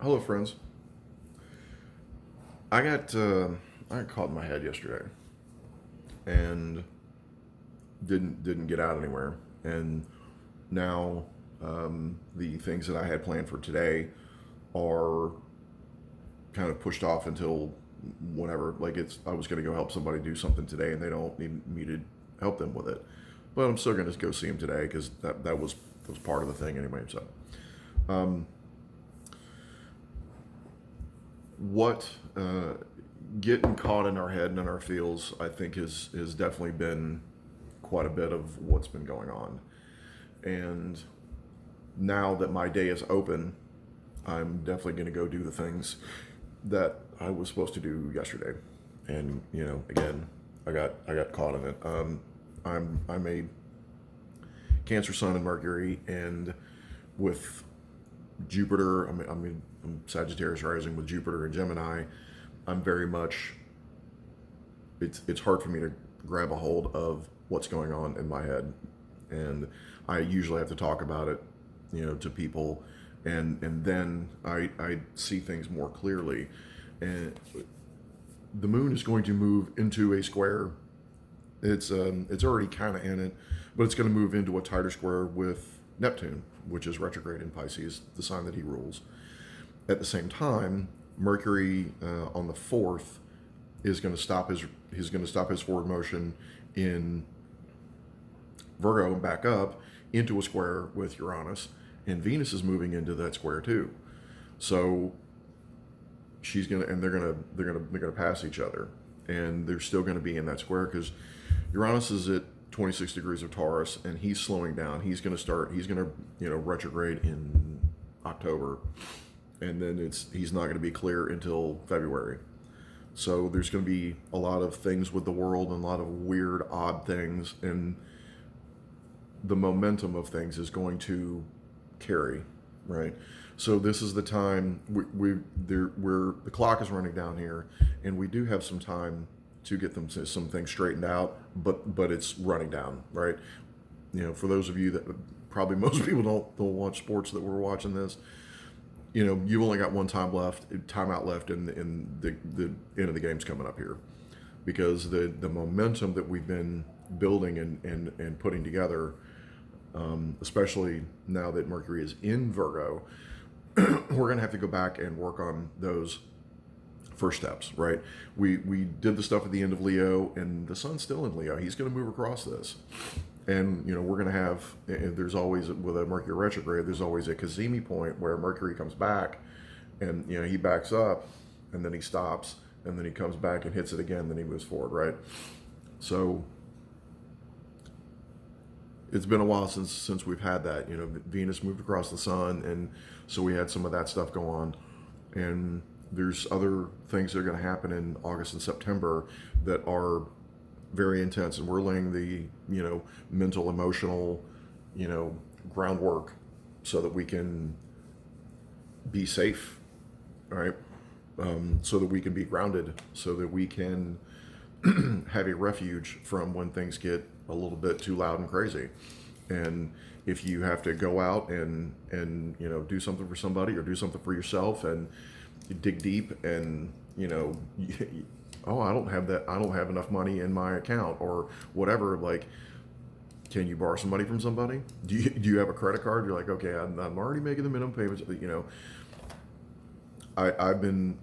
Hello, friends. I got uh, I got caught in my head yesterday, and didn't get out anywhere. And now the things that I had planned for today are kind of pushed off until whenever. Like I was going to go help somebody do something today, and they don't need me to help them with it. But I'm still going to go see them today because that was part of the thing anyway. So, um, what getting caught in our head and in our feels, I think, has definitely been quite a bit of what's been going on. And now that my day is open, I'm definitely going to go do the things that I was supposed to do yesterday. And again, I got caught in it. I'm a Cancer Sun and Mercury, and with Jupiter, I'm Sagittarius rising with Jupiter and Gemini. I'm very much. It's hard for me to grab a hold of what's going on in my head, and I usually have to talk about it, to people, and then I see things more clearly, and the moon is going to move into a square. It's already kind of in it, but it's going to move into a tighter square with Neptune, which is retrograde in Pisces, the sign that he rules. At the same time, Mercury on the fourth is going to stop his he's going to stop his forward motion in Virgo and back up into a square with Uranus, and Venus is moving into that square too. So she's gonna and they're gonna pass each other, and they're still gonna be in that square because Uranus is at 26 degrees of Taurus, and he's slowing down. He's gonna retrograde in October, and then he's not gonna be clear until February. So there's going to be a lot of things with the world and a lot of weird, odd things, and the momentum of things is going to carry, right? So this is the time we're the clock is running down here, and we do have some time to get some things straightened out, but it's running down, right? For those of you that probably most people don't watch sports that were watching this, you've only got one timeout left, and the end of the game's coming up here, because the momentum that we've been building and putting together, especially now that Mercury is in Virgo, we're gonna have to go back and work on those first steps, right? We did the stuff at the end of Leo, and the Sun's still in Leo. He's gonna move across this. And we're going to have. There's always, with a Mercury retrograde, there's always a Cazimi point where Mercury comes back, and he backs up, and then he stops, and then he comes back and hits it again. Then he moves forward, right? So it's been a while since we've had that. Venus moved across the Sun, and so we had some of that stuff go on, and there's other things that are going to happen in August and September that are very intense, and we're laying the mental, emotional, groundwork so that we can be safe, right? So that we can be grounded, so that we can have a refuge from when things get a little bit too loud and crazy. And if you have to go out and do something for somebody or do something for yourself, and you dig deep, and oh, I don't have that. I don't have enough money in my account or whatever. Like, can you borrow some money from somebody? Do you have a credit card? You're like, okay, I'm already making the minimum payments. I've been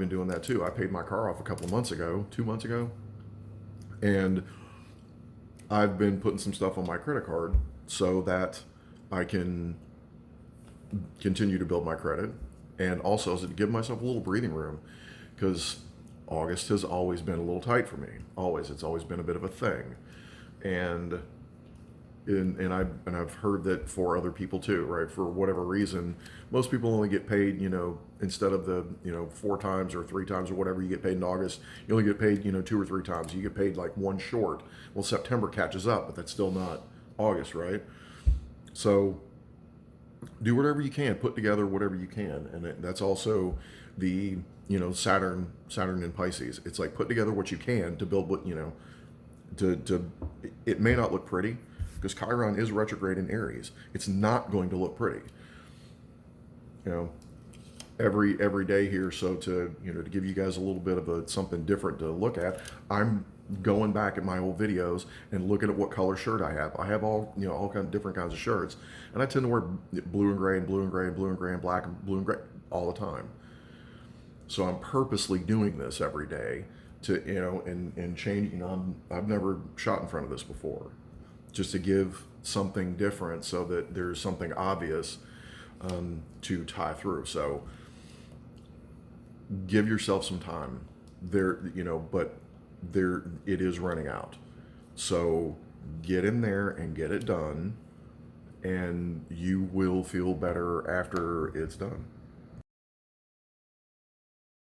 doing that too. I paid my car off a couple of months ago, 2 months ago, and I've been putting some stuff on my credit card so that I can continue to build my credit, and also to give myself a little breathing room, because August has always been a little tight for me. It's always been a bit of a thing, and I've heard that for other people too, right? For whatever reason, most people only get paid, instead of the 4 times or 3 times or whatever you get paid in August, you only get paid 2 or 3 times. You get paid like one short. Well, September catches up, but that's still not August, right? So do whatever you can, put together whatever you can, and that's also the Saturn in Pisces. It's like, put together what you can to build what to it may not look pretty, because Chiron is retrograde in Aries. It's not going to look pretty. you know every day here. So to to give you guys a little bit of something different to look at, I'm going back at my old videos and looking at what color shirt I have. I have all kind of different kinds of shirts, and I tend to wear blue and gray and blue and gray and blue and gray and black and blue and gray all the time. So I'm purposely doing this every day to and change. I've never shot in front of this before, just to give something different so that there's something obvious to tie through. So give yourself some time there, but there it is running out. So get in there and get it done, and you will feel better after it's done.